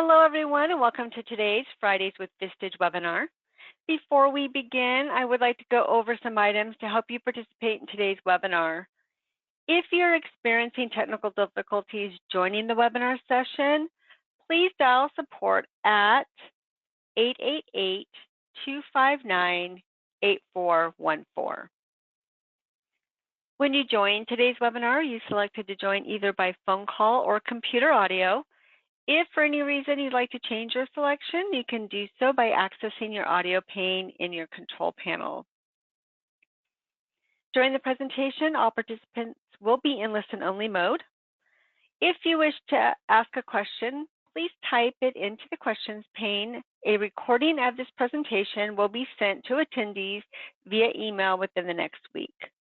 Hello, everyone, and welcome to today's Fridays with Vistage webinar. Before we begin, I would like to go over some items to help you participate in today's webinar. If you're experiencing technical difficulties joining the webinar session, please dial support at 888-259-8414. When you join today's webinar, you selected to join either by phone call or computer audio. If for any reason you'd like to change your selection, you can do so by accessing your audio pane in your control panel. During the presentation, all participants will be in listen-only mode. If you wish to ask a question, please type it into the questions pane. A recording of this presentation will be sent to attendees via email within the next week.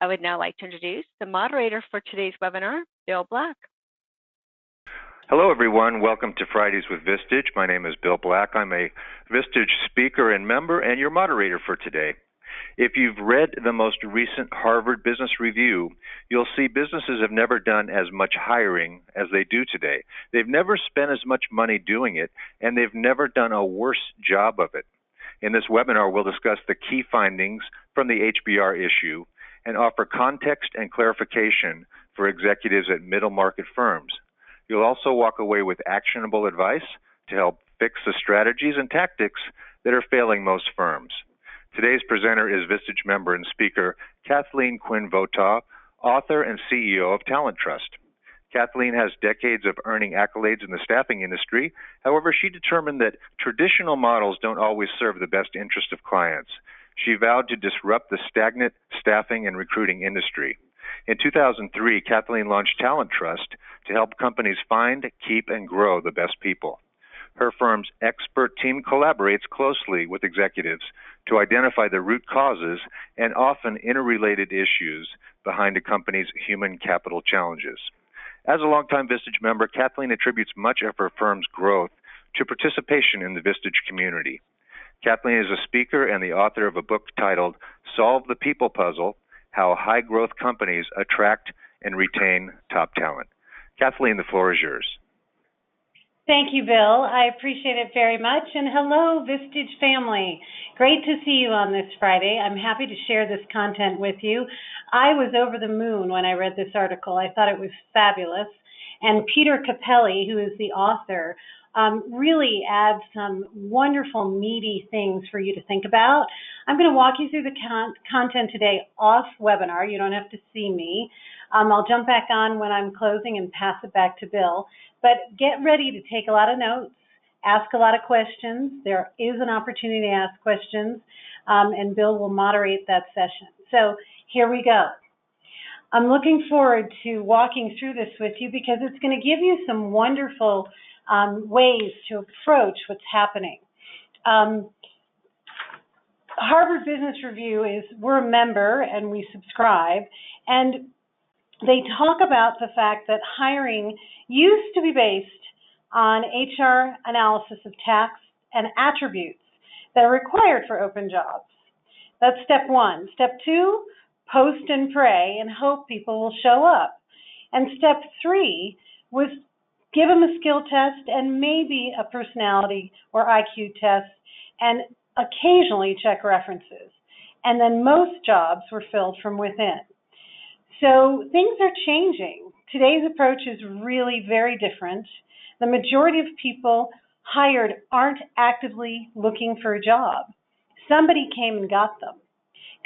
I would now like to introduce the moderator for today's webinar, Bill Black. Hello, everyone. Welcome to Fridays with Vistage. My name is Bill Black. I'm a Vistage speaker and member and your moderator for today. If you've read the most recent Harvard Business Review, you'll see businesses have never done as much hiring as they do today. They've never spent as much money doing it, and they've never done a worse job of it. In this webinar, we'll discuss the key findings from the HBR issue and offer context and clarification for executives at middle market firms. You'll also walk away with actionable advice to help fix the strategies and tactics that are failing most firms. Today's presenter is Vistage member and speaker Kathleen Quinn Votaw, author and CEO of TalenTrust. Kathleen has decades of earning accolades in the staffing industry. However, she determined that traditional models don't always serve the best interest of clients. She vowed to disrupt the stagnant staffing and recruiting industry. In 2003, Kathleen launched TalenTrust to help companies find, keep, and grow the best people. Her firm's expert team collaborates closely with executives to identify the root causes and often interrelated issues behind a company's human capital challenges. As a longtime Vistage member, Kathleen attributes much of her firm's growth to participation in the Vistage community. Kathleen is a speaker and the author of a book titled Solve the People Puzzle: How High-Growth Companies Attract and Retain Top Talent. Kathleen, the floor is yours. Thank you, Bill. I appreciate it very much. And hello, Vistage family. Great to see you on this Friday. I'm happy to share this content with you. I was over the moon when I read this article. I thought it was fabulous. And Peter Capelli, who is the author, really adds some wonderful, meaty things for you to think about. I'm going to walk you through the content today off webinar. You don't have to see me. I'll jump back on when I'm closing and pass it back to Bill. But get ready to take a lot of notes, ask a lot of questions. There is an opportunity to ask questions, and Bill will moderate that session. So here we go. I'm looking forward to walking through this with you because it's going to give you some wonderful ways to approach what's happening. Harvard Business Review we're a member and we subscribe, and they talk about the fact that hiring used to be based on HR analysis of tasks and attributes that are required for open jobs. That's step one. Step two, post and pray and hope people will show up. And step three was give them a skill test and maybe a personality or IQ test and occasionally check references. And then most jobs were filled from within. So things are changing. Today's approach is really very different. The majority of people hired aren't actively looking for a job. Somebody came and got them.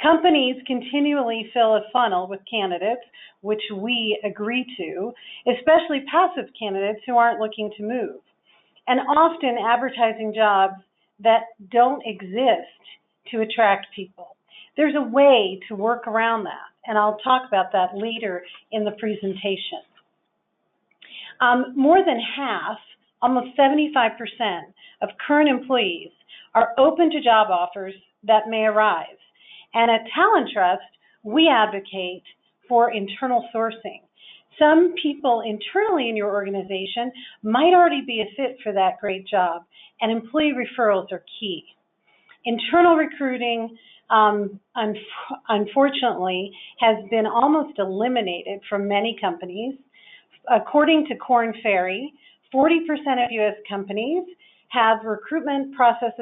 Companies continually fill a funnel with candidates, which we agree to, especially passive candidates who aren't looking to move, and often advertising jobs that don't exist to attract people. There's a way to work around that, and I'll talk about that later in the presentation. More than half, almost 75% of current employees are open to job offers that may arise. And at TalenTrust, we advocate for internal sourcing. Some people internally in your organization might already be a fit for that great job, and employee referrals are key. Internal recruiting, unfortunately, has been almost eliminated from many companies. According to Korn Ferry, 40% of U.S. companies have recruitment process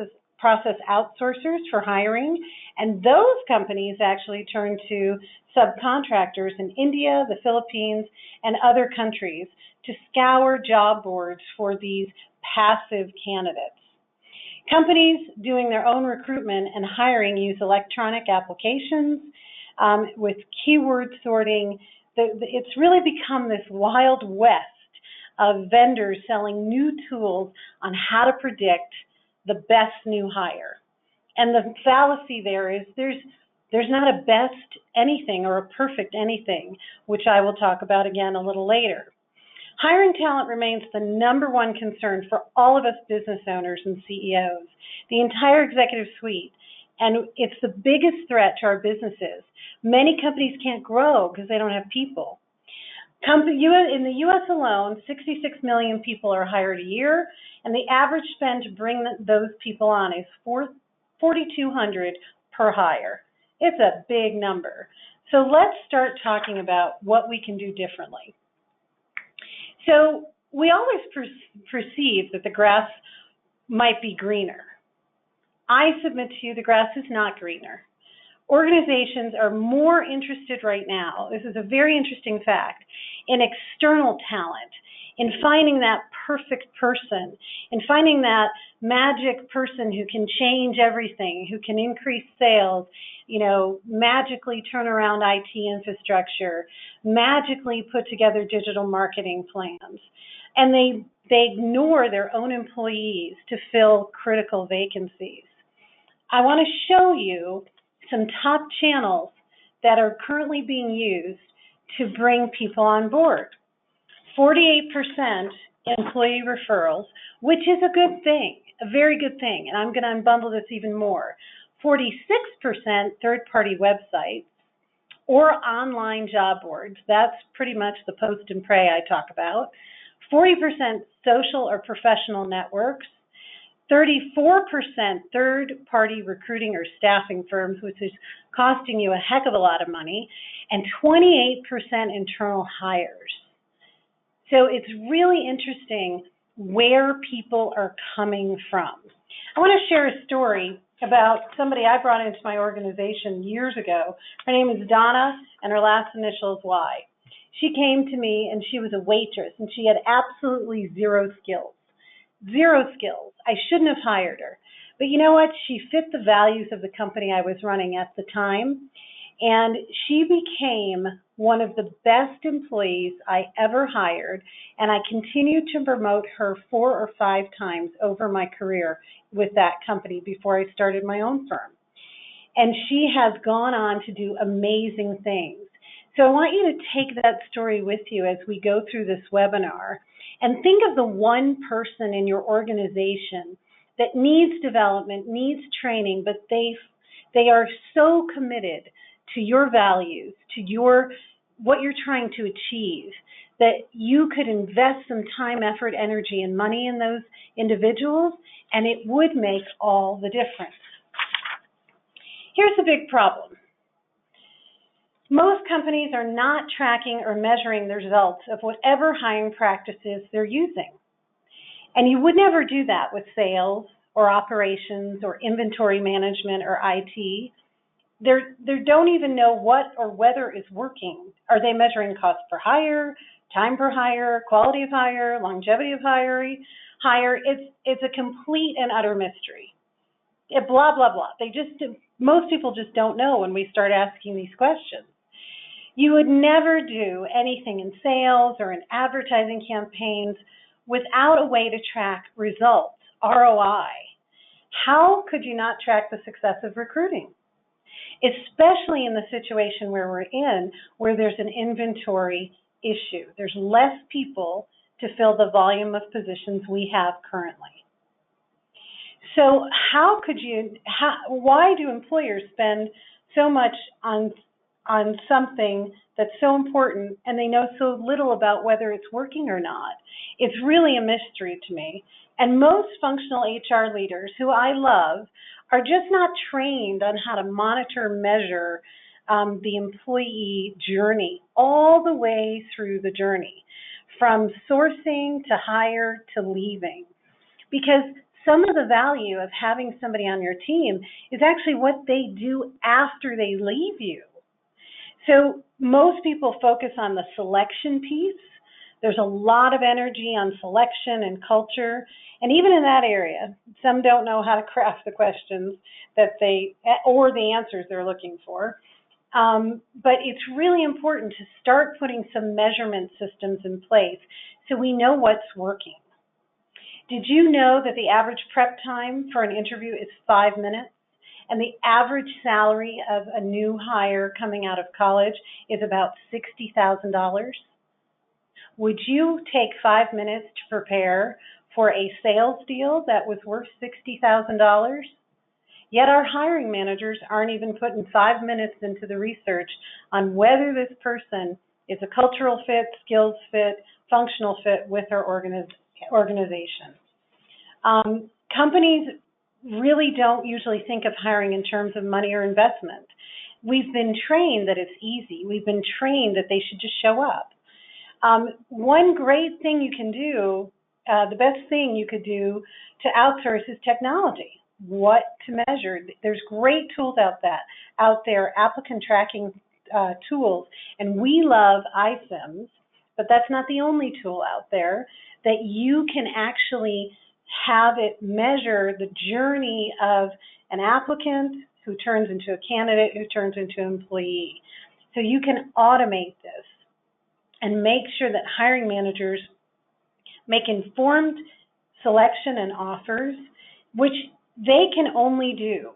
outsourcers for hiring, and those companies actually turn to subcontractors in India, the Philippines, and other countries to scour job boards for these passive candidates. Companies doing their own recruitment and hiring use electronic applications with keyword sorting. It's really become this wild west of vendors selling new tools on how to predict the best new hire. And the fallacy there is there's not a best anything or a perfect anything, which I will talk about again a little later. Hiring talent remains the #1 concern for all of us business owners and CEOs, the entire executive suite, and it's the biggest threat to our businesses. Many companies can't grow because they don't have people. In the U.S. alone, 66 million people are hired a year, and the average spend to bring those people on is $4,200 per hire. It's a big number. So let's start talking about what we can do differently. So we always perceive that the grass might be greener. I submit to you the grass is not greener. Organizations are more interested right now, this is a very interesting fact, in external talent, in finding that perfect person, in finding that magic person who can change everything, who can increase sales, magically turn around IT infrastructure, magically put together digital marketing plans. And they ignore their own employees to fill critical vacancies. I want to show you some top channels that are currently being used to bring people on board. 48% employee referrals, which is a good thing, a very good thing, and I'm going to unbundle this even more. 46% third-party websites or online job boards. That's pretty much the post and pray I talk about. 40% social or professional networks. 34% third-party recruiting or staffing firms, which is costing you a heck of a lot of money, and 28% internal hires. So it's really interesting where people are coming from. I want to share a story about somebody I brought into my organization years ago. Her name is Donna, and her last initial is Y. She came to me, and she was a waitress, and she had absolutely zero skills. Zero skills. I shouldn't have hired her. But you know what? She fit the values of the company I was running at the time, and she became one of the best employees I ever hired, and I continued to promote her 4 or 5 times over my career with that company before I started my own firm. And she has gone on to do amazing things. So I want you to take that story with you as we go through this webinar and think of the one person in your organization that needs development, needs training, but they are so committed to your values, to what you're trying to achieve, that you could invest some time, effort, energy, and money in those individuals, and it would make all the difference. Here's the big problem. Most companies are not tracking or measuring the results of whatever hiring practices they're using. And you would never do that with sales or operations or inventory management or IT. They don't even know what or whether it's working. Are they measuring cost per hire, time per hire, quality of hire, longevity of hire? It's a complete and utter mystery. Blah, blah, blah. Most people just don't know when we start asking these questions. You would never do anything in sales or in advertising campaigns without a way to track results, ROI. How could you not track the success of recruiting? Especially in the situation where we're in, where there's an inventory issue. There's less people to fill the volume of positions we have currently. So why do employers spend so much on something that's so important and they know so little about whether it's working or not? It's really a mystery to me. And most functional HR leaders, who I love, are just not trained on how to monitor, measure the employee journey all the way through the journey. from sourcing to hire to leaving. Because some of the value of having somebody on your team is actually what they do after they leave you. So most people focus on the selection piece. There's a lot of energy on selection and culture. And even in that area, some don't know how to craft the questions or the answers they're looking for. But it's really important to start putting some measurement systems in place so we know what's working. Did you know that the average prep time for an interview is 5 minutes? And the average salary of a new hire coming out of college is about $60,000? Would you take 5 minutes to prepare for a sales deal that was worth $60,000? Yet our hiring managers aren't even putting 5 minutes into the research on whether this person is a cultural fit, skills fit, functional fit with our organization. Companies really don't usually think of hiring in terms of money or investment. We've been trained that it's easy. We've been trained that they should just show up. One great thing you can do, the best thing you could do to outsource is technology. What to measure. There's great tools out there, applicant tracking tools, and we love iCIMS, but that's not the only tool out there that you can actually have it measure the journey of an applicant who turns into a candidate, who turns into an employee. So you can automate this and make sure that hiring managers make informed selection and offers, which they can only do.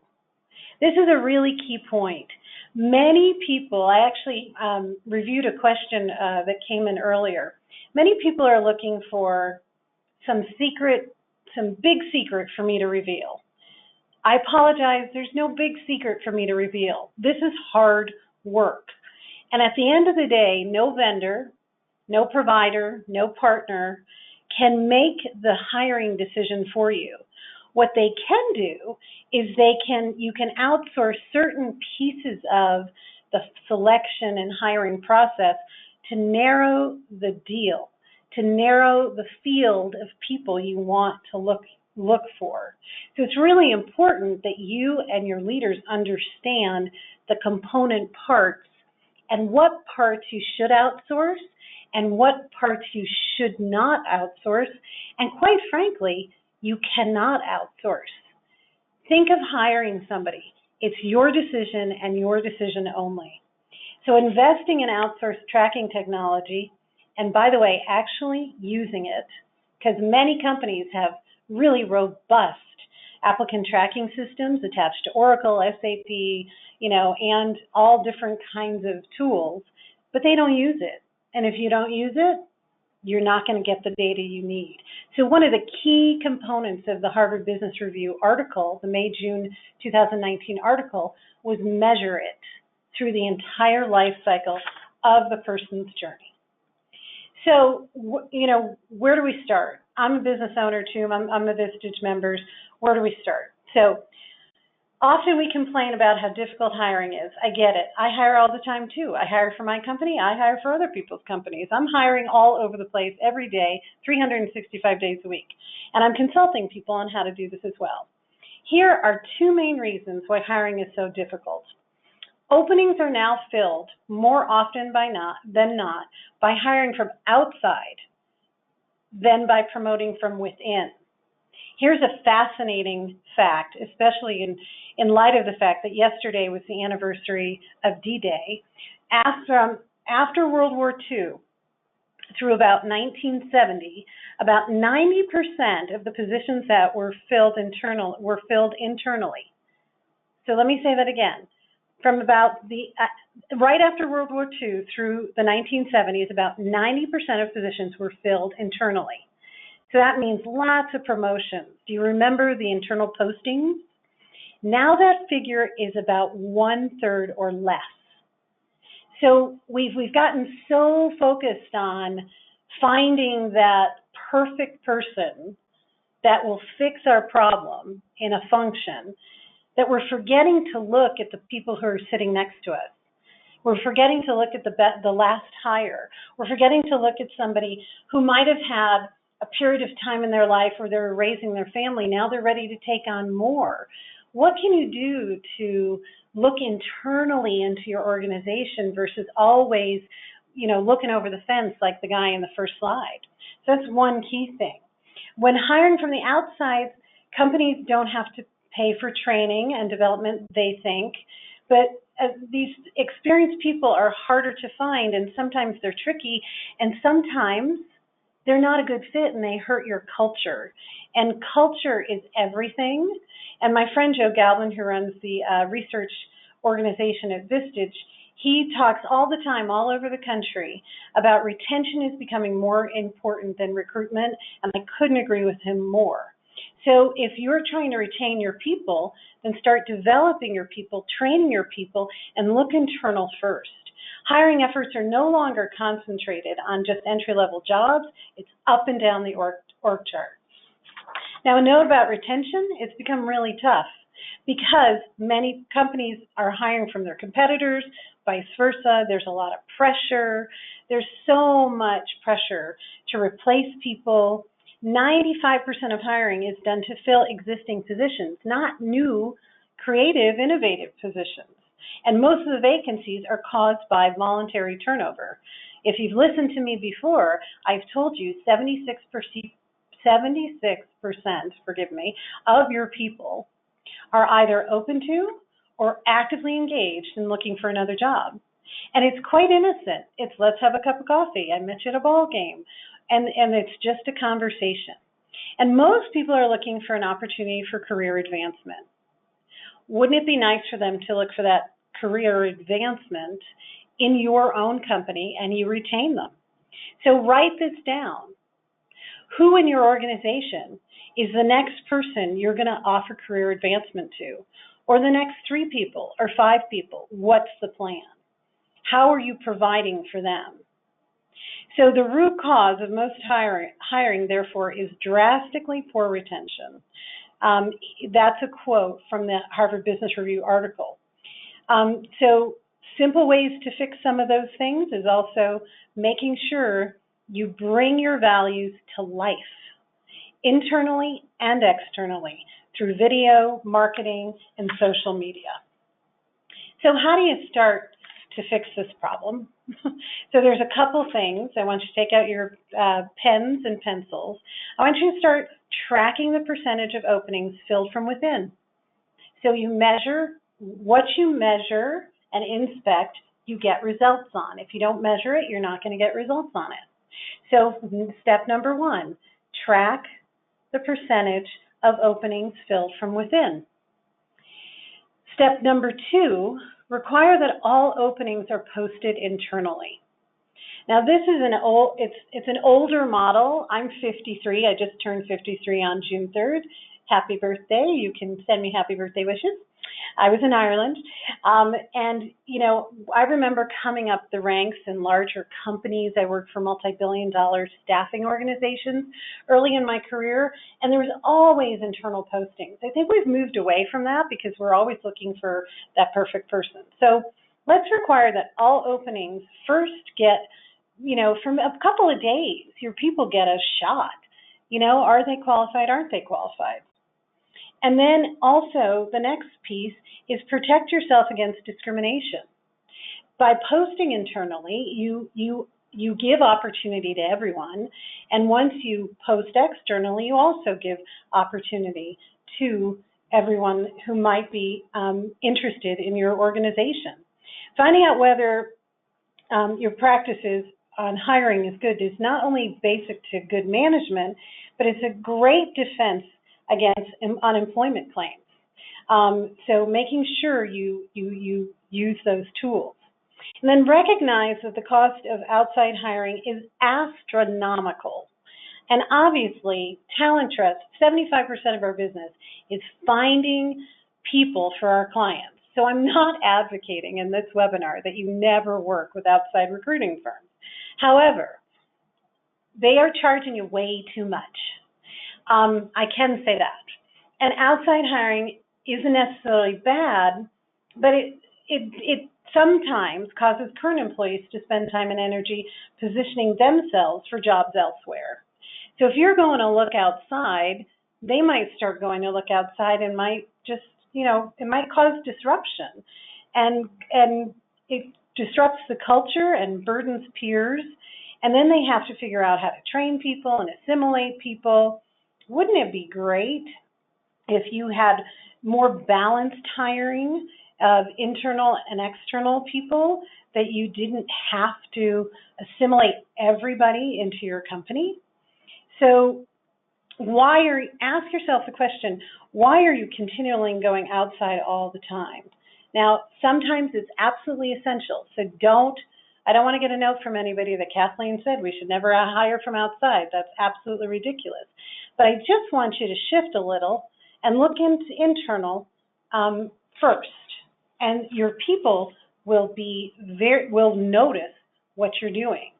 This is a really key point. Many people, I actually reviewed a question that came in earlier. Many people are looking for some big secret for me to reveal. I apologize, there's no big secret for me to reveal. This is hard work. And at the end of the day, no vendor, no provider, no partner can make the hiring decision for you. What they can do is you can outsource certain pieces of the selection and hiring process to narrow the deal, to narrow the field of people you want to look for. So it's really important that you and your leaders understand the component parts and what parts you should outsource and what parts you should not outsource, and quite frankly, you cannot outsource. Think of hiring somebody. It's your decision and your decision only. So investing in outsourced tracking technology, and by the way, actually using it, because many companies have really robust applicant tracking systems attached to Oracle, SAP, and all different kinds of tools, but they don't use it. And if you don't use it, you're not going to get the data you need. So one of the key components of the Harvard Business Review article, the May-June 2019 article, was measure it through the entire life cycle of the person's journey. So, where do we start? I'm a business owner too. I'm a Vistage member. Where do we start? So, often we complain about how difficult hiring is. I get it. I hire all the time too. I hire for my company. I hire for other people's companies. I'm hiring all over the place every day, 365 days a week. And I'm consulting people on how to do this as well. Here are two main reasons why hiring is so difficult. Openings are now filled more often than not by hiring from outside than by promoting from within. Here's a fascinating fact, especially in light of the fact that yesterday was the anniversary of D-Day. After World War II, through about 1970, about 90% of the positions that were filled internally. So let me say that again. From about right after World War II through the 1970s, about 90% of positions were filled internally. So that means lots of promotions. Do you remember the internal postings? Now that figure is about 1/3 or less. So we've gotten so focused on finding that perfect person that will fix our problem in a function that we're forgetting to look at the people who are sitting next to us. We're forgetting to look at the last hire. We're forgetting to look at somebody who might have had a period of time in their life where they were raising their family. Now they're ready to take on more. What can you do to look internally into your organization versus always, looking over the fence like the guy in the first slide? So that's one key thing. When hiring from the outside, companies don't have to pay for training and development, they think, but these experienced people are harder to find, and sometimes they're tricky, and sometimes they're not a good fit and they hurt your culture. And culture is everything. And my friend Joe Galvin, who runs the research organization at Vistage, he talks all the time, all over the country, about retention is becoming more important than recruitment, and I couldn't agree with him more. So if you're trying to retain your people, then start developing your people, training your people, and look internal first. Hiring efforts are no longer concentrated on just entry-level jobs. It's up and down the org chart. Now, a note about retention, it's become really tough because many companies are hiring from their competitors, vice versa. There's a lot of pressure. There's so much pressure to replace people. 95% of hiring is done to fill existing positions, not new, creative, innovative positions. And most of the vacancies are caused by voluntary turnover. If you've listened to me before, I've told you 76%, of your people are either open to or actively engaged in looking for another job. And it's quite innocent. It's let's have a cup of coffee. I met you at a ball game. And it's just a conversation. And most people are looking for an opportunity for career advancement. Wouldn't it be nice for them to look for that career advancement in your own company and you retain them? So write this down. Who in your organization is the next person you're going to offer career advancement to? Or the next 3 people or 5 people? What's the plan? How are you providing for them? So the root cause of most hiring, therefore, is drastically poor retention. That's a quote from the Harvard Business Review article. So simple ways to fix some of those things is also making sure you bring your values to life, internally and externally, through video, marketing, and social media. So how do you start to fix this problem? So there's a couple things. I want you to take out your pens and pencils. I want you to start tracking the percentage of openings filled from within. So you measure what you measure and inspect, you get results on. If you don't measure it, you're not going to get results on it. So step number 1, track the percentage of openings filled from within. Step number 2, require that all openings are posted internally. Now this is it's an older model. I'm 53. I just turned 53 on June 3rd. Happy birthday. You can send me happy birthday wishes. I was in Ireland. And, I remember coming up the ranks in larger companies. I worked for multi-billion-dollar staffing organizations early in my career, and there was always internal postings. I think we've moved away from that because we're always looking for that perfect person. So let's require that all openings first get, from a couple of days, your people get a shot. Are they qualified? Aren't they qualified? And then also the next piece is protect yourself against discrimination. By posting internally, you give opportunity to everyone, and once you post externally, you also give opportunity to everyone who might be interested in your organization. Finding out whether your practices on hiring is good is not only basic to good management, but it's a great defense against unemployment claims. So making sure you use those tools. And then recognize that the cost of outside hiring is astronomical. And obviously, TalenTrust, 75% of our business is finding people for our clients. So I'm not advocating in this webinar that you never work with outside recruiting firms. However, they are charging you way too much. I can say that. And outside hiring isn't necessarily bad, but it sometimes causes current employees to spend time and energy positioning themselves for jobs elsewhere. So if you're going to look outside, they might start going to look outside and might just, it might cause disruption. And it disrupts the culture and burdens peers. And then they have to figure out how to train people and assimilate people. Wouldn't it be great if you had more balanced hiring of internal and external people, that you didn't have to assimilate everybody into your company? So ask yourself the question, why are you continually going outside all the time? Now, sometimes it's absolutely essential. So I don't want to get a note from anybody that Kathleen said we should never hire from outside. That's absolutely ridiculous. But I just want you to shift a little and look into internal first. And your people will notice what you're doing.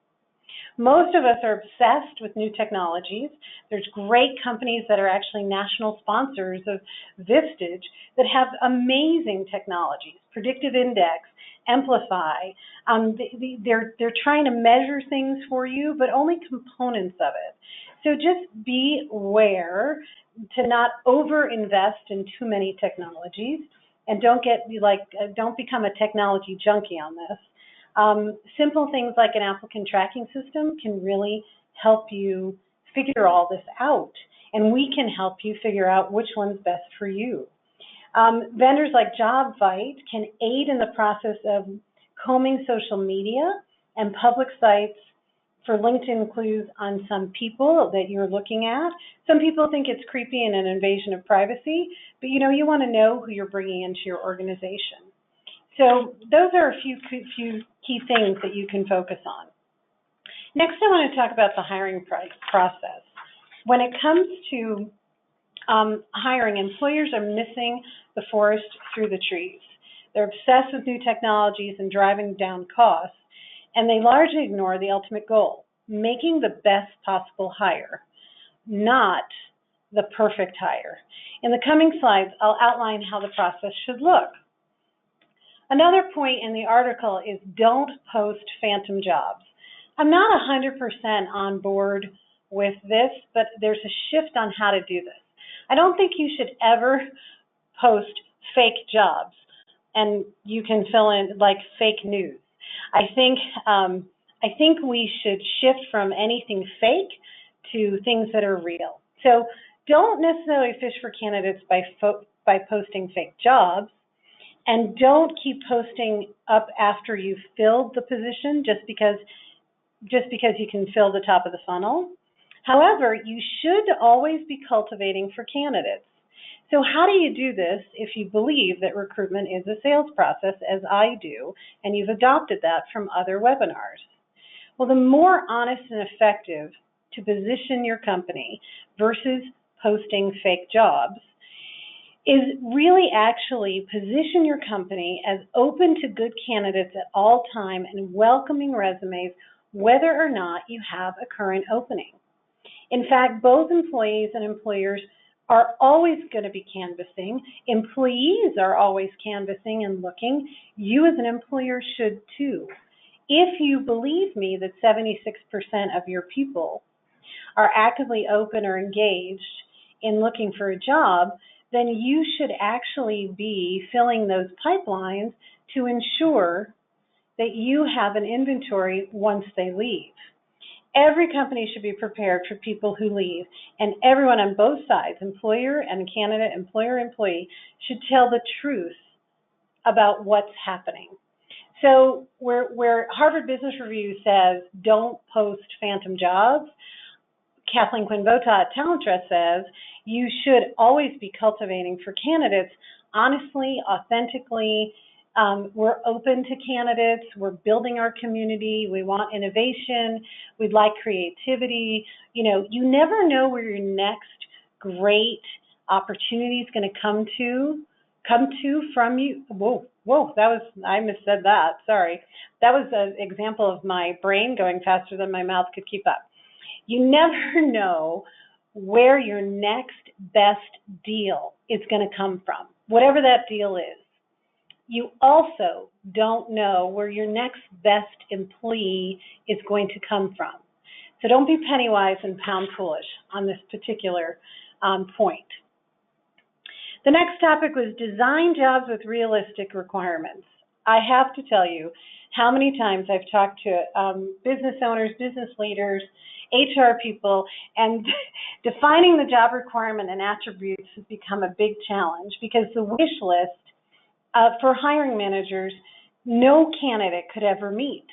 Most of us are obsessed with new technologies. There's great companies that are actually national sponsors of Vistage that have amazing technologies, predictive index, amplify. They're trying to measure things for you, but only components of it. So just be aware to not over-invest in too many technologies, and don't become a technology junkie on this. Simple things like an applicant tracking system can really help you figure all this out, and we can help you figure out which one's best for you. Vendors like JobVite can aid in the process of combing social media and public sites for LinkedIn clues on some people that you're looking at. Some people think it's creepy and an invasion of privacy, but you want to know who you're bringing into your organization. So those are a few key things that you can focus on. Next, I want to talk about the hiring process. When it comes to hiring, employers are missing the forest through the trees. They're obsessed with new technologies and driving down costs, and they largely ignore the ultimate goal, making the best possible hire, not the perfect hire. In the coming slides, I'll outline how the process should look. Another point in the article is don't post phantom jobs. I'm not 100% on board with this, but there's a shift on how to do this. I don't think you should ever post fake jobs, and you can fill in like fake news. I think we should shift from anything fake to things that are real. So don't necessarily fish for candidates by posting fake jobs, and don't keep posting up after you've filled the position just because you can fill the top of the funnel. However, you should always be cultivating for candidates. So how do you do this if you believe that recruitment is a sales process, as I do, and you've adopted that from other webinars? Well, the more honest and effective to position your company versus posting fake jobs is really actually position your company as open to good candidates at all time and welcoming resumes whether or not you have a current opening. In fact, both employees and employers are always going to be canvassing. Employees are always canvassing and looking. You as an employer should too. If you believe me that 76% of your people are actively open or engaged in looking for a job, then you should actually be filling those pipelines to ensure that you have an inventory once they leave. Every company should be prepared for people who leave, and everyone on both sides, employer and candidate, employer, employee, should tell the truth about what's happening. So where Harvard Business Review says don't post phantom jobs, Kathleen Quinn Votaw at TalenTrust says you should always be cultivating for candidates honestly, authentically. We're open to candidates. We're building our community. We want innovation. We'd like creativity. You never know where your next great opportunity is going to come to from you. Whoa, I missaid that. Sorry. That was an example of my brain going faster than my mouth could keep up. You never know where your next best deal is going to come from, whatever that deal is. You also don't know where your next best employee is going to come from. So don't be penny wise and pound foolish on this particular point. The next topic was design jobs with realistic requirements. I have to tell you how many times I've talked to business owners, business leaders, HR people, and defining the job requirement and attributes has become a big challenge because the wish list for hiring managers, no candidate could ever meet.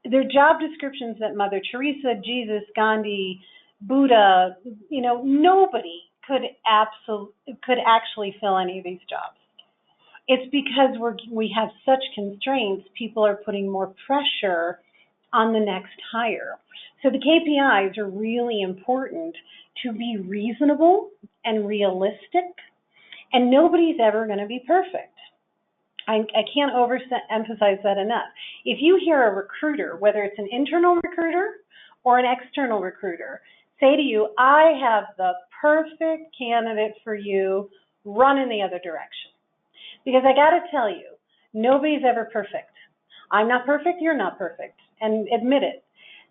They're job descriptions that Mother Teresa, Jesus, Gandhi, Buddha, nobody could actually fill any of these jobs. It's because we have such constraints, people are putting more pressure on the next hire. So the KPIs are really important to be reasonable and realistic, and nobody's ever going to be perfect. I can't overemphasize that enough. If you hear a recruiter, whether it's an internal recruiter or an external recruiter, say to you, I have the perfect candidate for you, run in the other direction. Because I got to tell you, nobody's ever perfect. I'm not perfect, you're not perfect, and admit it.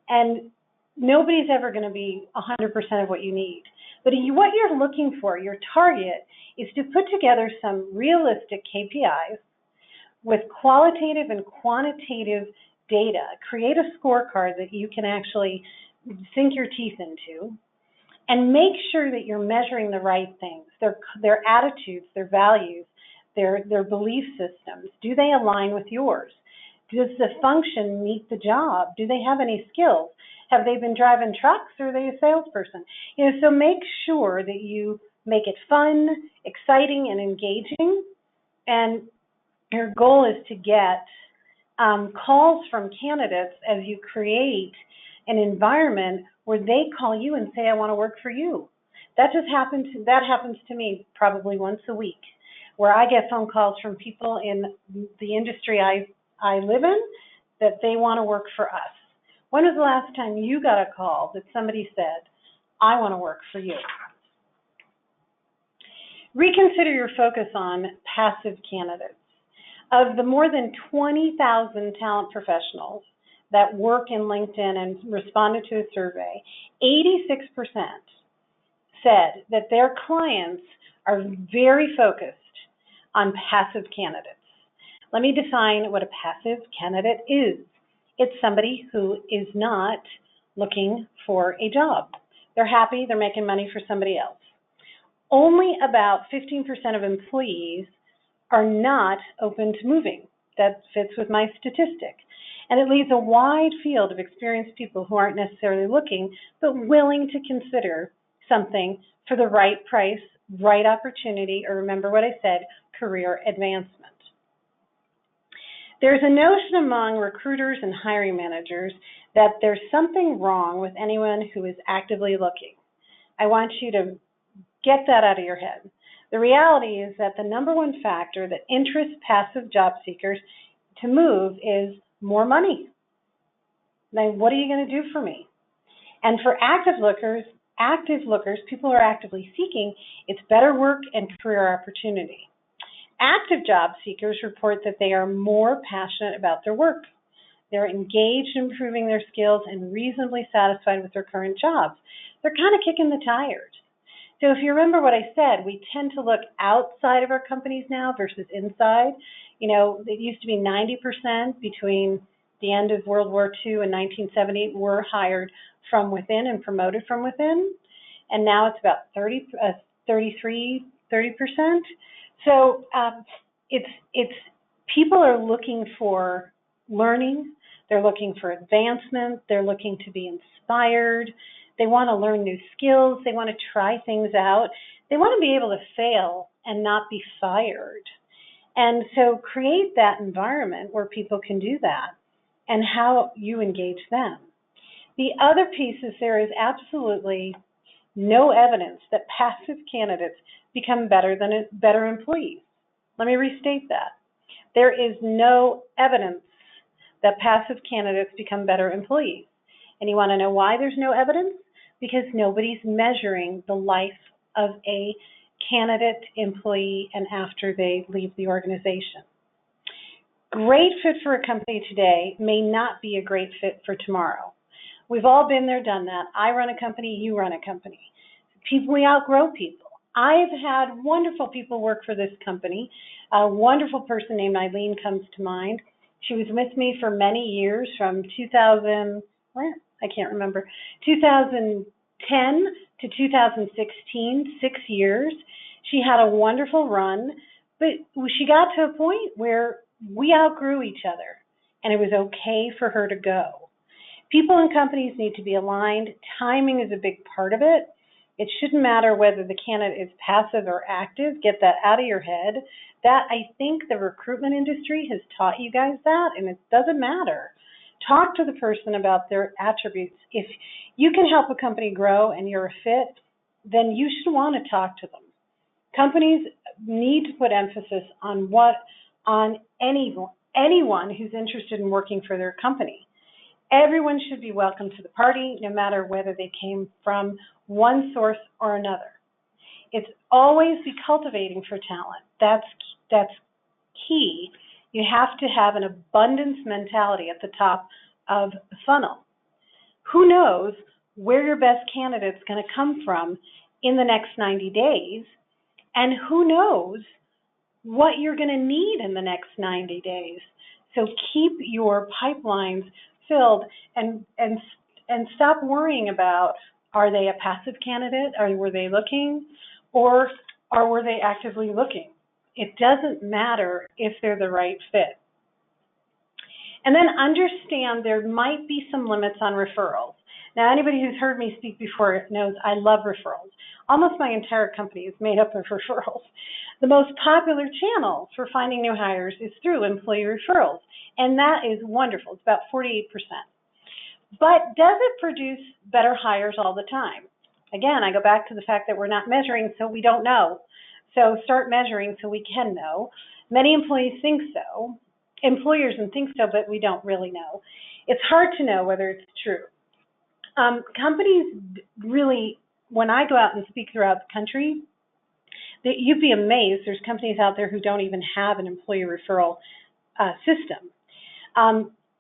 And nobody's ever going to be 100% of what you need. But what you're looking for, your target, is to put together some realistic KPIs with qualitative and quantitative data. Create a scorecard that you can actually sink your teeth into, and make sure that you're measuring the right things, their attitudes, their values, their belief systems. Do they align with yours? Does the function meet the job? Do they have any skills? Have they been driving trucks, or are they a salesperson? So make sure that you make it fun, exciting, and engaging. And your goal is to get calls from candidates as you create an environment where they call you and say, I want to work for you. That happens to me probably once a week, where I get phone calls from people in the industry I live in that they want to work for us. When was the last time you got a call that somebody said, I want to work for you? Reconsider your focus on passive candidates. Of the more than 20,000 talent professionals that work in LinkedIn and responded to a survey, 86% said that their clients are very focused on passive candidates. Let me define what a passive candidate is. It's somebody who is not looking for a job. They're happy, they're making money for somebody else. Only about 15% of employees are not open to moving. That fits with my statistic. And it leaves a wide field of experienced people who aren't necessarily looking, but willing to consider something for the right price, right opportunity, or remember what I said, career advancement. There's a notion among recruiters and hiring managers that there's something wrong with anyone who is actively looking. I want you to get that out of your head. The reality is that the number one factor that interests passive job seekers to move is more money. Now, what are you going to do for me? And for active lookers, people who are actively seeking, it's better work and career opportunity. Active job seekers report that they are more passionate about their work. They're engaged in improving their skills and reasonably satisfied with their current jobs. They're kind of kicking the tires. So if you remember what I said, we tend to look outside of our companies now versus inside. It used to be 90% between the end of World War II and 1970 were hired from within and promoted from within. And now it's about 30%. So it's people are looking for learning. They're looking for advancement. They're looking to be inspired. They want to learn new skills. They want to try things out. They want to be able to fail and not be fired. And so create that environment where people can do that and how you engage them. The other piece is there is absolutely no evidence that passive candidates become better employees. Let me restate that. There is no evidence that passive candidates become better employees. And you want to know why there's no evidence? Because nobody's measuring the life of a candidate, employee, and after they leave the organization. great fit for a company today may not be a great fit for tomorrow. We've all been there, done that. I run a company, you run a company. We outgrow people. I've had wonderful people work for this company. A wonderful person named Eileen comes to mind. She was with me for many years, from 2010 to 2016, 6 years. She had a wonderful run, but she got to a point where we outgrew each other, and it was okay for her to go. People and companies need to be aligned. Timing is a big part of it. It shouldn't matter whether the candidate is passive or active. Get that out of your head. That, I think, the recruitment industry has taught you guys that, and it doesn't matter. Talk to the person about their attributes. If you can help a company grow and you're a fit, then you should want to talk to them. Companies need to put emphasis on anyone who's interested in working for their company. Everyone should be welcome to the party, no matter whether they came from one source or another. It's always be cultivating for talent. That's key. You have to have an abundance mentality at the top of the funnel. Who knows where your best candidate's going to come from in the next 90 days, and who knows what you're going to need in the next 90 days. So keep your pipelines filled and stop worrying about, are they a passive candidate, or were they looking, or were they actively looking? It doesn't matter if they're the right fit. And then understand there might be some limits on referrals. Now, anybody who's heard me speak before knows I love referrals. Almost my entire company is made up of referrals. The most popular channel for finding new hires is through employee referrals, and that is wonderful. It's about 48%. But does it produce better hires all the time? Again, I go back to the fact that we're not measuring, so we don't know. So start measuring so we can know. Many employers think so, but we don't really know. It's hard to know whether it's true. Companies really, when I go out and speak throughout the country, you'd be amazed. There's companies out there who don't even have an employee referral system.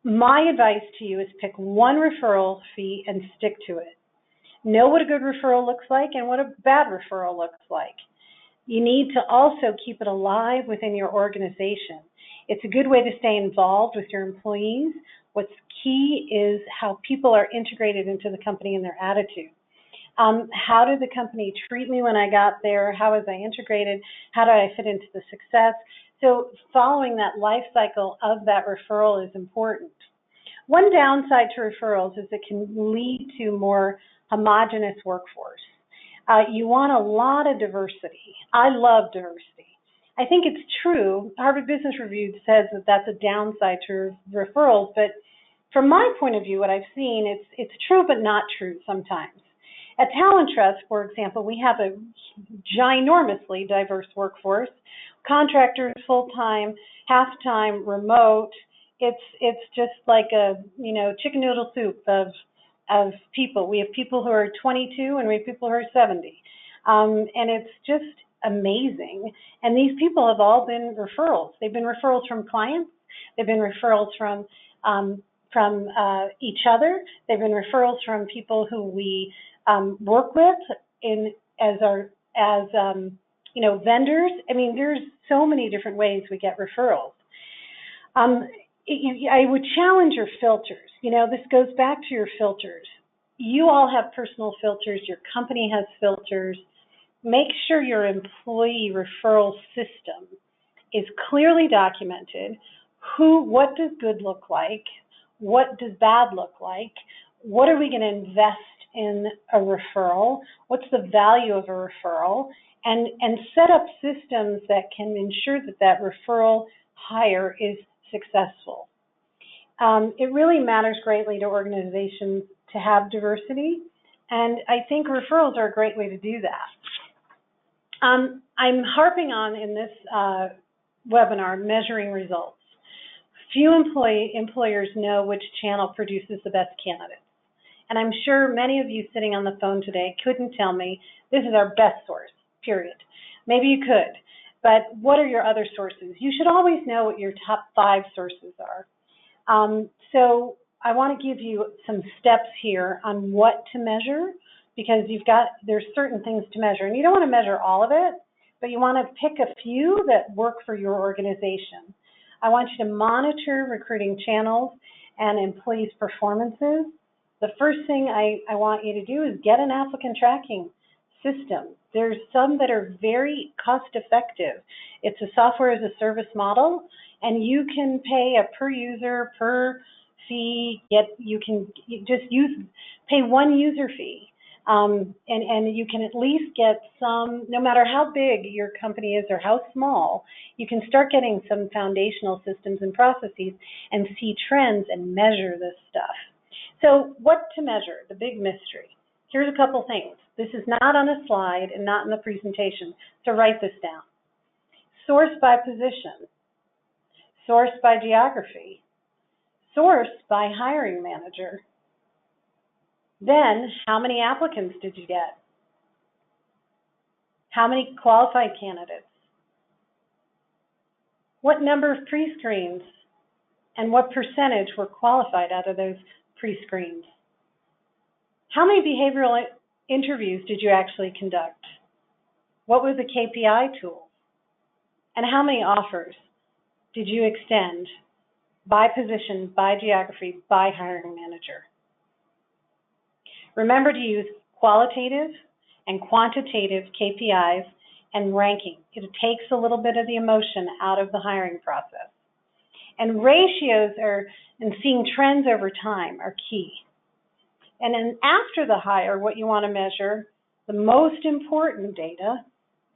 My advice to you is pick one referral fee and stick to it. Know what a good referral looks like and what a bad referral looks like. You need to also keep it alive within your organization. It's a good way to stay involved with your employees. What's key is how people are integrated into the company and their attitude. How did the company treat me when I got there? How was I integrated? How did I fit into the success? So following that life cycle of that referral is important. One downside to referrals is it can lead to more homogeneous workforce. You want a lot of diversity. I love diversity. I think it's true. Harvard Business Review says that that's a downside to referrals, but from my point of view, what I've seen, it's true but not true sometimes. At TalenTrust, for example, we have a ginormously diverse workforce. Contractors, full-time, half-time, remote. It's just like a chicken noodle soup of people. We have people who are 22 and we have people who are 70, and it's just amazing. And these people have all been referrals. They've been referrals from clients. They've been referrals from each other. They've been referrals from people who we work with as vendors. I mean, there's so many different ways we get referrals. I would challenge your filters. This goes back to your filters. You all have personal filters. Your company has filters. Make sure your employee referral system is clearly documented. What does good look like? What does bad look like? What are we going to invest in a referral? What's the value of a referral? And set up systems that can ensure that referral hire is successful. It really matters greatly to organizations to have diversity, and I think referrals are a great way to do that. I'm harping on in this webinar measuring results. Few employers know which channel produces the best candidates. And I'm sure many of you sitting on the phone today couldn't tell me this is our best source, period. Maybe you could, but what are your other sources? You should always know what your top 5 sources are. So I want to give you some steps here on what to measure, because there's certain things to measure, and you don't want to measure all of it, but you want to pick a few that work for your organization. I want you to monitor recruiting channels and employees' performances. The first thing I want you to do is get an applicant tracking system. There's some that are very cost effective. It's a software as a service model, and you can pay a per user, per fee. You can just pay one user fee. And you can at least get some, no matter how big your company is or how small, you can start getting some foundational systems and processes and see trends and measure this stuff. So what to measure? The big mystery. Here's a couple things. This is not on a slide and not in the presentation, so write this down. Source by position, source by geography, source by hiring manager. Then, how many applicants did you get? How many qualified candidates? What number of pre-screens and what percentage were qualified out of those pre-screens? How many behavioral interviews did you actually conduct? What were the KPI tools? And how many offers did you extend by position, by geography, by hiring manager? Remember to use qualitative and quantitative KPIs and ranking. It takes a little bit of the emotion out of the hiring process. And ratios and seeing trends over time are key. And then after the hire, what you want to measure, the most important data,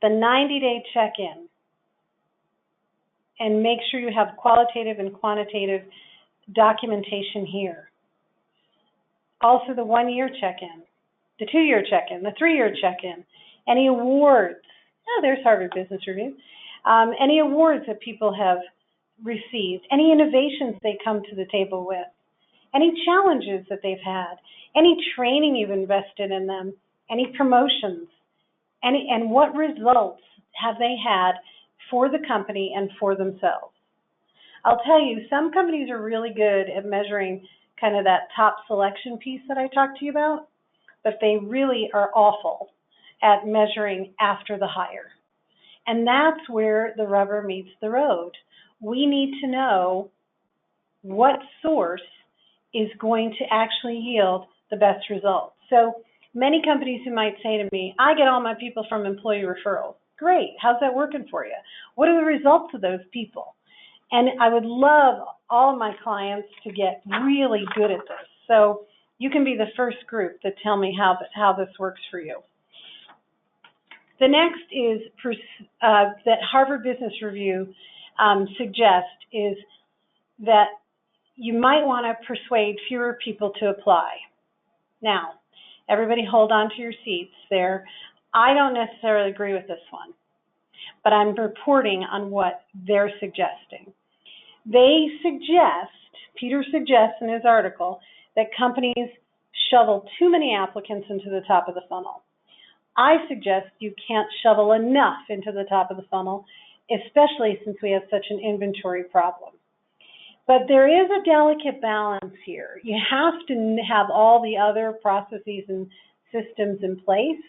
the 90-day check-in. And make sure you have qualitative and quantitative documentation here. Also the 1-year check-in, the 2-year check-in, the 3-year check-in, any awards. Oh, there's Harvard Business Review. Any awards that people have received, any innovations they come to the table with, any challenges that they've had, any training you've invested in them, any promotions, and what results have they had for the company and for themselves. I'll tell you, some companies are really good at measuring kind of that top selection piece that I talked to you about, but they really are awful at measuring after the hire. And that's where the rubber meets the road. We need to know what source is going to actually yield the best results. So many companies who might say to me, I get all my people from employee referrals. Great, how's that working for you? What are the results of those people? And I would love all of my clients to get really good at this. So you can be the first group to tell me how this works for you. The next is that Harvard Business Review suggests is that you might want to persuade fewer people to apply. Now, everybody hold on to your seats there. I don't necessarily agree with this one, but I'm reporting on what they're suggesting. They suggest, Peter suggests in his article, that companies shovel too many applicants into the top of the funnel. I suggest you can't shovel enough into the top of the funnel, especially since we have such an inventory problem. But there is a delicate balance here. You have to have all the other processes and systems in place.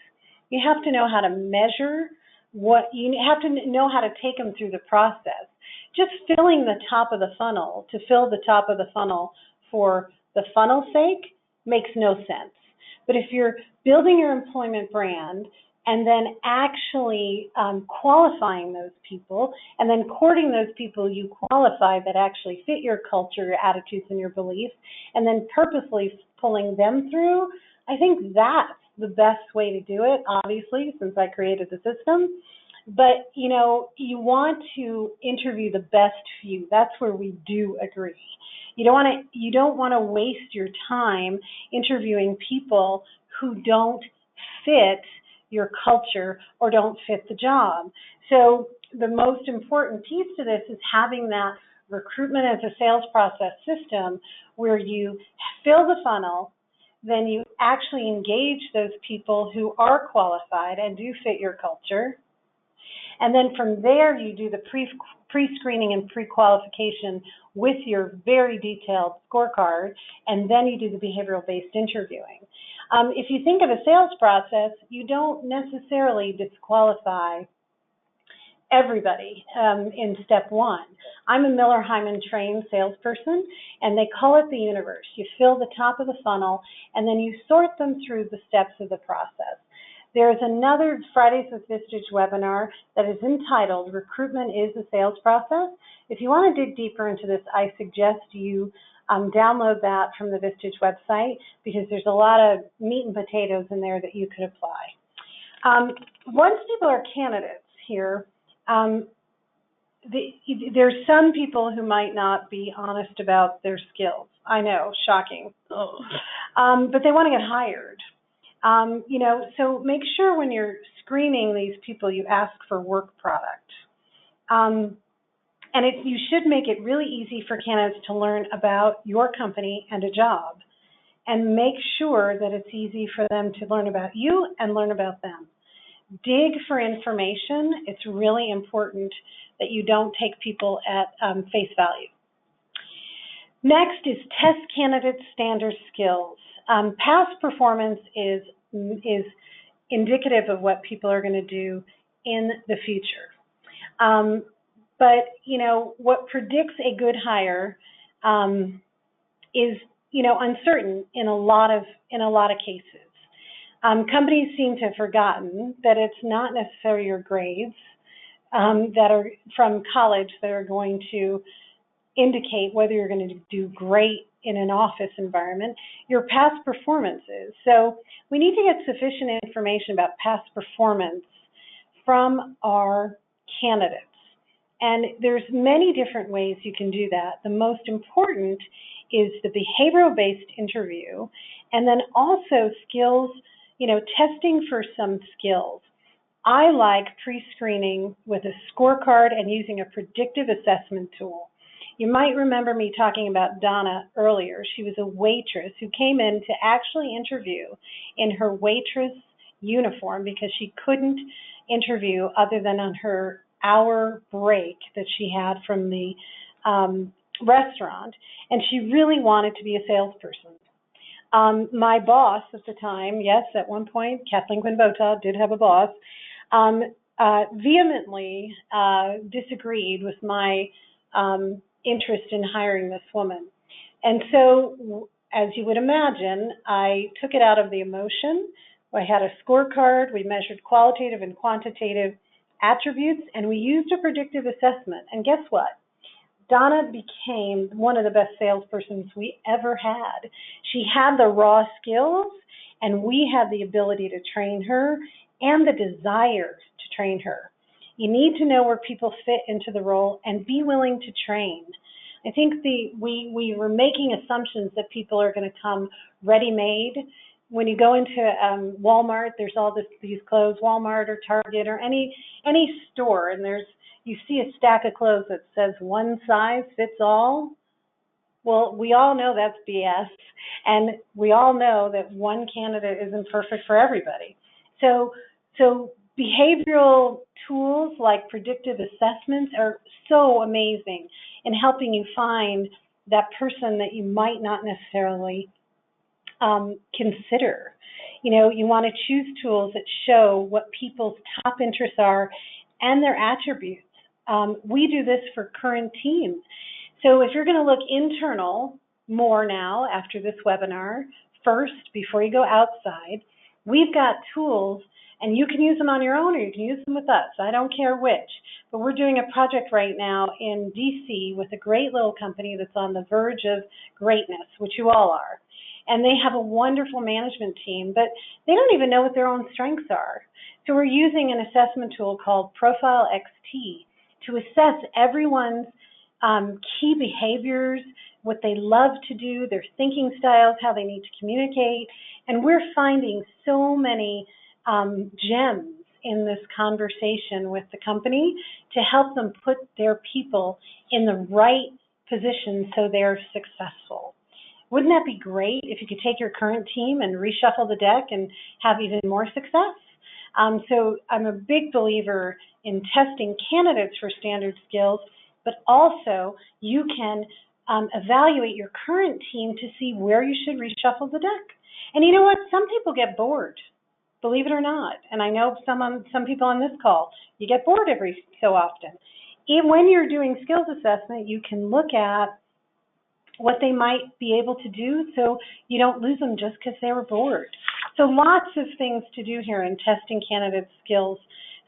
You have to know how to measure you have to know how to take them through the process. Just filling the top of the funnel to fill the top of the funnel for the funnel's sake makes no sense. But if you're building your employment brand and then actually qualifying those people and then courting those people you qualify that actually fit your culture, your attitudes, and your beliefs, and then purposely pulling them through, I think that's the best way to do it, obviously, since I created the system. But, you know, you want to interview the best few. That's where we do agree. You don't want to waste your time interviewing people who don't fit your culture or don't fit the job. So the most important piece to this is having that recruitment as a sales process system where you fill the funnel, then you actually engage those people who are qualified and do fit your culture, And then from there, you do the pre-screening and pre-qualification with your very detailed scorecard, and then you do the behavioral-based interviewing. If you think of a sales process, you don't necessarily disqualify everybody in step one. I'm a Miller Hyman trained salesperson, and they call it the universe. You fill the top of the funnel, and then you sort them through the steps of the process. There's another Fridays with Vistage webinar that is entitled Recruitment is a Sales Process. If you want to dig deeper into this, I suggest you download that from the Vistage website, because there's a lot of meat and potatoes in there that you could apply. Once people are candidates here, there's some people who might not be honest about their skills. I know, shocking. But they want to get hired. So make sure when you're screening these people, you ask for work product. And you should make it really easy for candidates to learn about your company and a job. And make sure that it's easy for them to learn about you and learn about them. Dig for information. It's really important that you don't take people at face value. Next is test candidates' standard skills. Past performance is indicative of what people are going to do in the future. But what predicts a good hire is uncertain in a lot of cases. Companies seem to have forgotten that it's not necessarily your grades that are from college that are going to indicate whether you're going to do great in an office environment. Your past performances. So we need to get sufficient information about past performance from our candidates. And there's many different ways you can do that. The most important is the behavioral-based interview, and then also skills, testing for some skills. I like pre-screening with a scorecard and using a predictive assessment tool. You might remember me talking about Donna earlier. She was a waitress who came in to actually interview in her waitress uniform because she couldn't interview other than on her hour break that she had from the restaurant, and she really wanted to be a salesperson. My boss at the time, yes, at one point, Kathleen Quinn Votaw did have a boss, vehemently disagreed with my interest in hiring this woman. And so, as you would imagine, I took it out of the emotion. I had a scorecard. We measured qualitative and quantitative attributes, and we used a predictive assessment. And guess what? Donna became one of the best salespersons we ever had. She had the raw skills, and we had the ability to train her and the desire to train her. You need to know where people fit into the role and be willing to train. I think we were making assumptions that people are going to come ready-made. When you go into Walmart, there's all these clothes, Walmart or Target or any store, and you see a stack of clothes that says one size fits all. Well, we all know that's BS, and we all know that one candidate isn't perfect for everybody. So behavioral tools like predictive assessments are so amazing in helping you find that person that you might not necessarily consider. You want to choose tools that show what people's top interests are and their attributes. We do this for current teams. So if you're going to look internal more now after this webinar, first, before you go outside, we've got tools, and you can use them on your own or you can use them with us. I don't care which. But we're doing a project right now in DC with a great little company that's on the verge of greatness, which you all are. And they have a wonderful management team, but they don't even know what their own strengths are. So we're using an assessment tool called Profile XT to assess everyone's key behaviors, what they love to do, their thinking styles, how they need to communicate. And we're finding so many gems in this conversation with the company to help them put their people in the right position so they're successful. Wouldn't that be great if you could take your current team and reshuffle the deck and have even more success? So I'm a big believer in testing candidates for standard skills, but also you can evaluate your current team to see where you should reshuffle the deck. And you know what? Some people get bored, believe it or not. And I know some people on this call, you get bored every so often. When you're doing skills assessment, you can look at what they might be able to do so you don't lose them just because they were bored. So lots of things to do here in testing candidates' skills,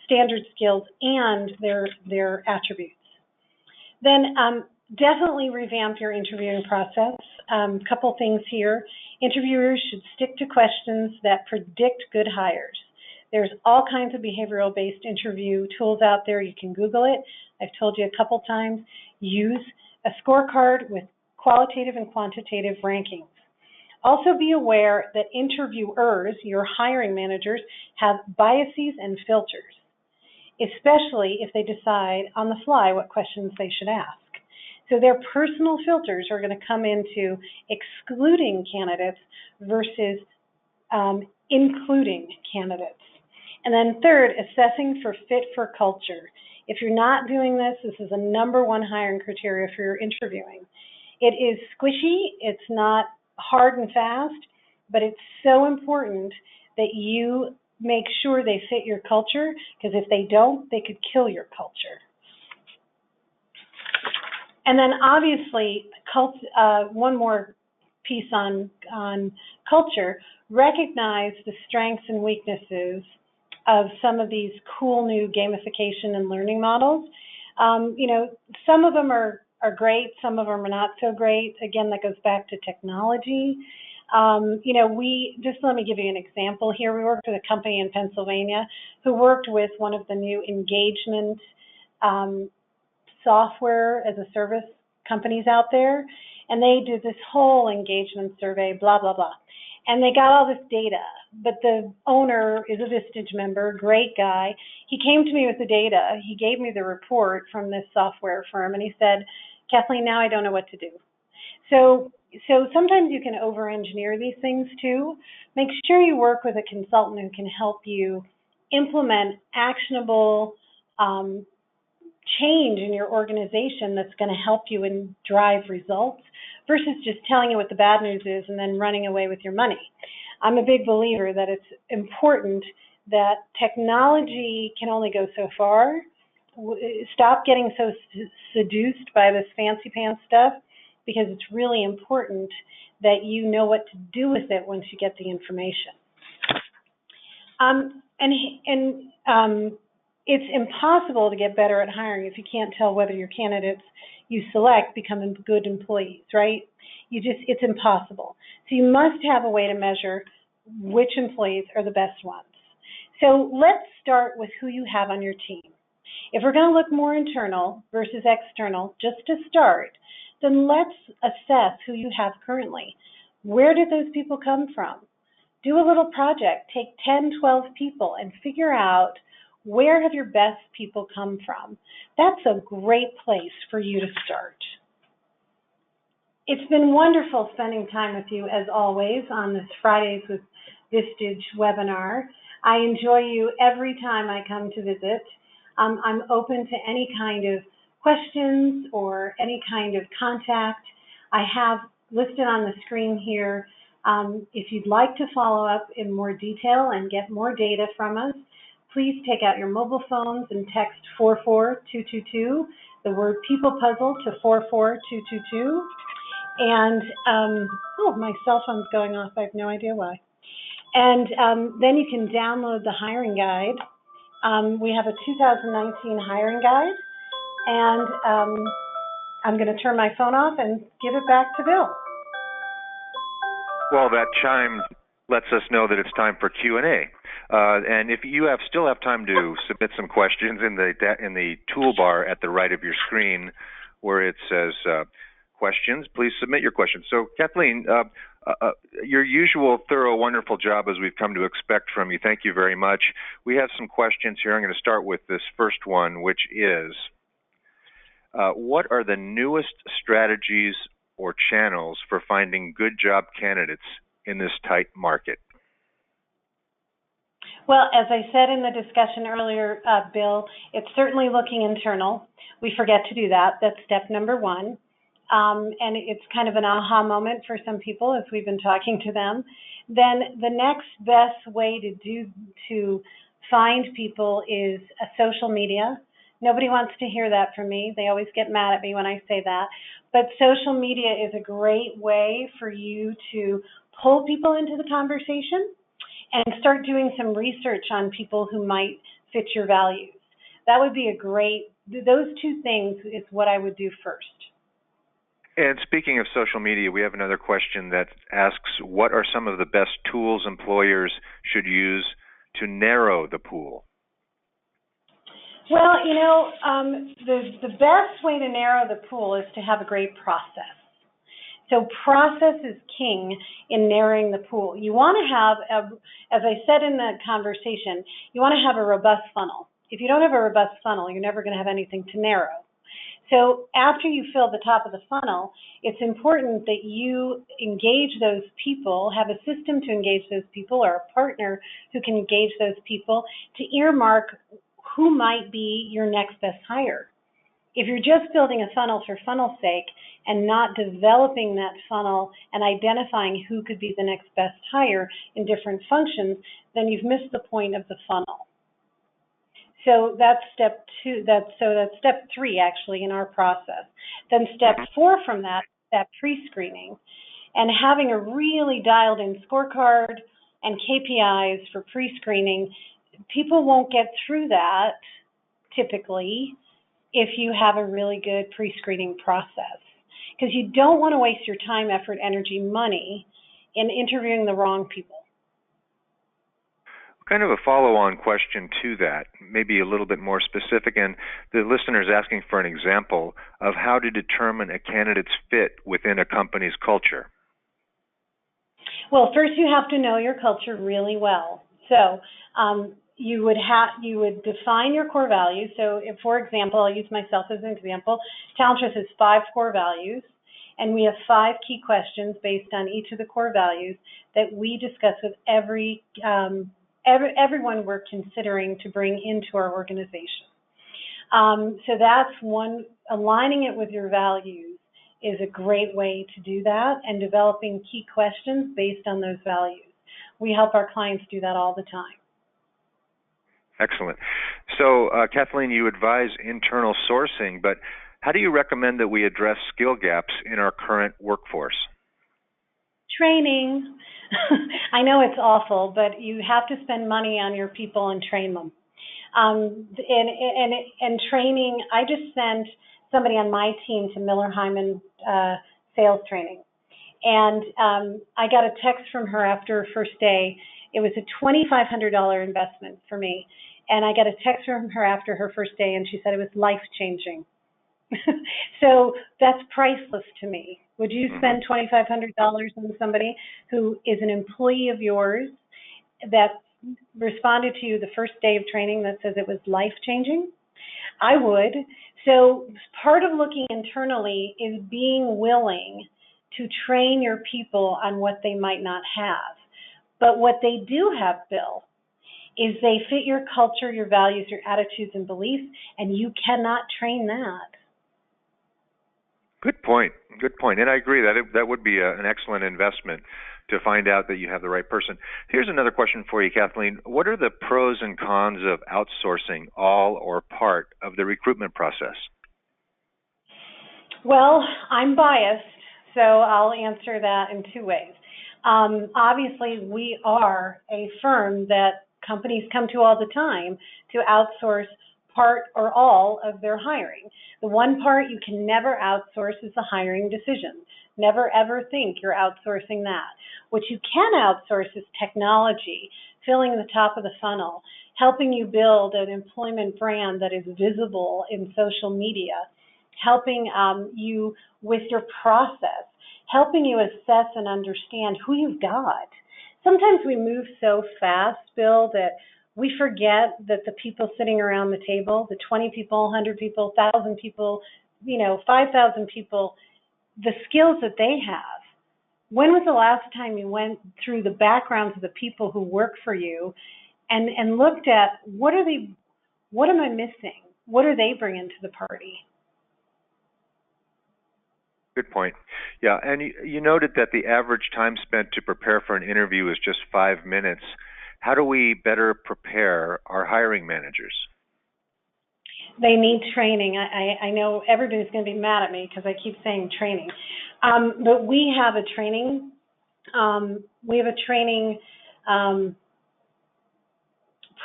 standard skills, and their attributes. Then definitely revamp your interviewing process. Couple things here. Interviewers should stick to questions that predict good hires. There's all kinds of behavioral-based interview tools out there. You can Google it. I've told you a couple times. Use a scorecard with qualitative and quantitative rankings. Also be aware that interviewers, your hiring managers, have biases and filters, especially if they decide on the fly what questions they should ask. So their personal filters are going to come into excluding candidates versus including candidates. And then third, assessing for fit for culture. If you're not doing this, this is a #1 hiring criteria for your interviewing. It is squishy, it's not hard and fast, but it's so important that you make sure they fit your culture, because if they don't, they could kill your culture. And then obviously, one more piece on culture, recognize the strengths and weaknesses of some of these cool new gamification and learning models. You know, some of them are great, some of them are not so great. Again, that goes back to technology. You know, just let me give you an example here. We worked with a company in Pennsylvania who worked with one of the new engagement software as a service companies out there, and they did this whole engagement survey, blah, blah, blah. And they got all this data, but the owner is a Vistage member, great guy. He came to me with the data. He gave me the report from this software firm, and he said, Kathleen, now I don't know what to do. So sometimes you can over-engineer these things too. Make sure you work with a consultant who can help you implement actionable change in your organization that's going to help you and drive results versus just telling you what the bad news is and then running away with your money. I'm a big believer that it's important that technology can only go so far. Stop getting so seduced by this fancy pants stuff, because it's really important that you know what to do with it once you get the information. It's impossible to get better at hiring if you can't tell whether your candidates you select become good employees, right? It's impossible. So you must have a way to measure which employees are the best ones. So let's start with who you have on your team. If we're going to look more internal versus external, just to start, then let's assess who you have currently. Where did those people come from? Do a little project. Take 10, 12 people and figure out where have your best people come from. That's a great place for you to start. It's been wonderful spending time with you, as always, on this Fridays with Vistage webinar. I enjoy you every time I come to visit. I'm open to any kind of questions or any kind of contact. I have listed on the screen here, if you'd like to follow up in more detail and get more data from us, please take out your mobile phones and text 44222, the word people puzzle, to 44222. And, oh, my cell phone's going off. I have no idea why. And then you can download the hiring guide. We have a 2019 hiring guide. And I'm going to turn my phone off and give it back to Bill. Well, that chime lets us know that it's time for Q&A. And if you still have time to submit some questions in the toolbar at the right of your screen where it says questions, please submit your questions. So, Kathleen, your usual thorough, wonderful job as we've come to expect from you. Thank you very much. We have some questions here. I'm going to start with this first one, which is, what are the newest strategies or channels for finding good job candidates in this tight market? Well, as I said in the discussion earlier, Bill, it's certainly looking internal. We forget to do that. That's step number one. And it's kind of an aha moment for some people as we've been talking to them. Then the next best way to find people is social media. Nobody wants to hear that from me. They always get mad at me when I say that. But social media is a great way for you to pull people into the conversation and start doing some research on people who might fit your values. That would be those two things is what I would do first. And speaking of social media, we have another question that asks, what are some of the best tools employers should use to narrow the pool? Well, the best way to narrow the pool is to have a great process. So process is king in narrowing the pool. You want to have, as I said in the conversation, you want to have a robust funnel. If you don't have a robust funnel, you're never going to have anything to narrow. So after you fill the top of the funnel, it's important that you engage those people, have a system to engage those people or a partner who can engage those people to earmark who might be your next best hire. If you're just building a funnel for funnel's sake and not developing that funnel and identifying who could be the next best hire in different functions, then you've missed the point of the funnel. So that's step two. That's step three actually in our process. Then step four from that pre-screening, and having a really dialed in scorecard and KPIs for pre-screening. People won't get through that typically if you have a really good pre-screening process, because you don't want to waste your time, effort, energy, money in interviewing the wrong people. Kind of a follow-on question to that, maybe a little bit more specific, and the listener is asking for an example of how to determine a candidate's fit within a company's culture. Well, first you have to know your culture really well. So you would define your core values. So if, for example, I'll use myself as an example, TalenTrust has 5 core values, and we have 5 key questions based on each of the core values that we discuss with everyone we're considering to bring into our organization. So that's one, aligning it with your values is a great way to do that, and developing key questions based on those values. We help our clients do that all the time. Excellent. So, Kathleen, you advise internal sourcing, but how do you recommend that we address skill gaps in our current workforce? Training. I know it's awful, but you have to spend money on your people and train them. And training, I just sent somebody on my team to Miller Hyman sales training. And I got a text from her after her first day. It was a $2,500 investment for me. And I got a text from her after her first day, and she said it was life-changing. So that's priceless to me. Would you spend $2,500 on somebody who is an employee of yours that responded to you the first day of training that says it was life-changing? I would. So part of looking internally is being willing to train your people on what they might not have. But what they do have, Bill, is they fit your culture, your values, your attitudes and beliefs, and you cannot train that. Good point. Good point. And I agree that would be an excellent investment to find out that you have the right person. Here's another question for you, Kathleen. What are the pros and cons of outsourcing all or part of the recruitment process? Well, I'm biased, so I'll answer that in 2 ways. Obviously, we are a firm that companies come to all the time to outsource part or all of their hiring. The one part you can never outsource is the hiring decision. Never ever think you're outsourcing that. What you can outsource is technology, filling the top of the funnel, helping you build an employment brand that is visible in social media, helping you with your process, helping you assess and understand who you've got. Sometimes we move so fast, Bill, that we forget that the people sitting around the table, the 20 people, 100 people, 1,000 people, 5,000 people, the skills that they have. When was the last time you went through the backgrounds of the people who work for you and looked at what am I missing? What are they bringing to the party? Good point. Yeah, and you noted that the average time spent to prepare for an interview is just 5 minutes. How do we better prepare our hiring managers? They need training. I know everybody's going to be mad at me because I keep saying training, but we have a training.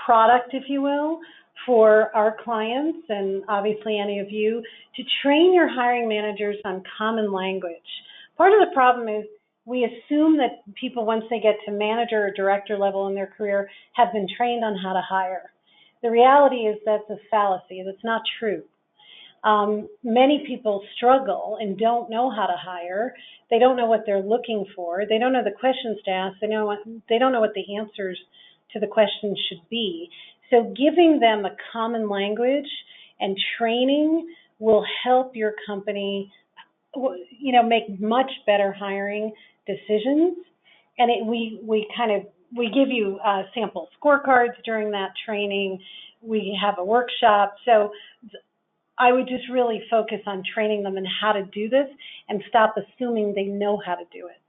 Product, if you will, for our clients and obviously any of you to train your hiring managers on common language. Part of the problem is we assume that people, once they get to manager or director level in their career, have been trained on how to hire. The reality is that's a fallacy. That's not true. Many people struggle and don't know how to hire. They don't know what they're looking for. They don't know the questions to ask. They don't know what the answers to the questions should be. So giving them a common language and training will help your company, make much better hiring decisions. And we give you sample scorecards during that training. We have a workshop. So I would just really focus on training them in how to do this and stop assuming they know how to do it.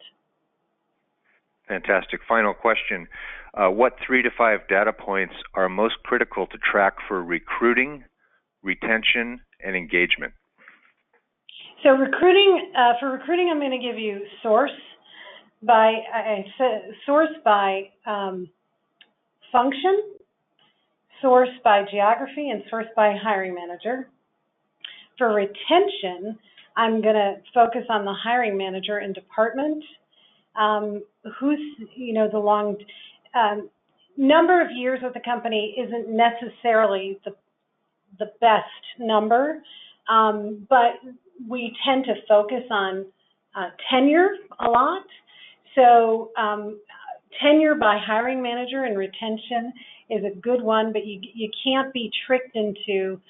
Fantastic. Final question. What 3 to 5 data points are most critical to track for recruiting, retention, and engagement? So for recruiting, I'm going to give you source by function, source by geography, and source by hiring manager. For retention, I'm going to focus on the hiring manager and department. Who's, the long number of years with the company isn't necessarily the best number, but we tend to focus on tenure a lot. So tenure by hiring manager and retention is a good one, but you can't be tricked into,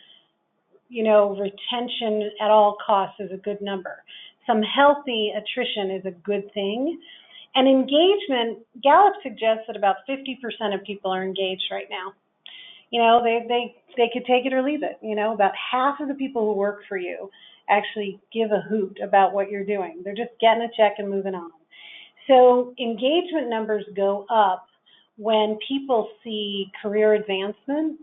retention at all costs is a good number. Some healthy attrition is a good thing. And engagement, Gallup suggests that about 50% of people are engaged right now. They could take it or leave it. About half of the people who work for you actually give a hoot about what you're doing. They're just getting a check and moving on. So engagement numbers go up when people see career advancement.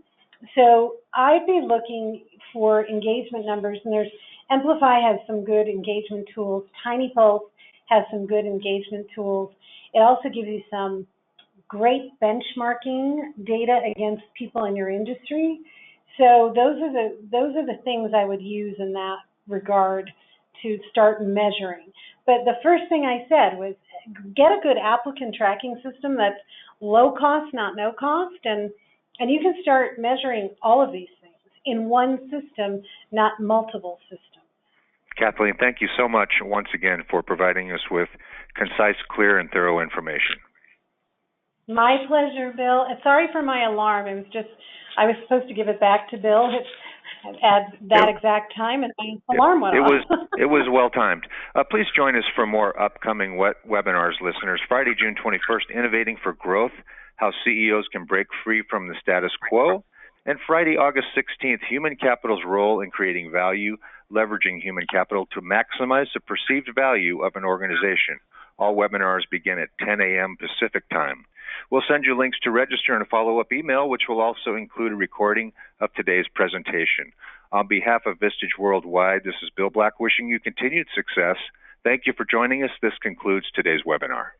So I'd be looking for engagement numbers, and Amplify has some good engagement tools. Tiny Pulse has some good engagement tools. It also gives you some great benchmarking data against people in your industry. So those are the things I would use in that regard to start measuring. But the first thing I said was get a good applicant tracking system that's low cost, not no cost, and you can start measuring all of these things in one system, not multiple systems. Kathleen, thank you so much once again for providing us with concise, clear, and thorough information. My pleasure, Bill. Sorry for my alarm. I was supposed to give it back to Bill at that exact time, and my alarm went off. It was well timed. Please join us for more upcoming webinars, listeners. Friday, June 21st, Innovating for Growth, How CEOs Can Break Free from the Status Quo. And Friday, August 16th, Human Capital's Role in Creating Value, Leveraging Human Capital to Maximize the Perceived Value of an Organization. All webinars begin at 10 a.m. Pacific Time. We'll send you links to register in a follow-up email, which will also include a recording of today's presentation. On behalf of Vistage Worldwide, this is Bill Black wishing you continued success. Thank you for joining us. This concludes today's webinar.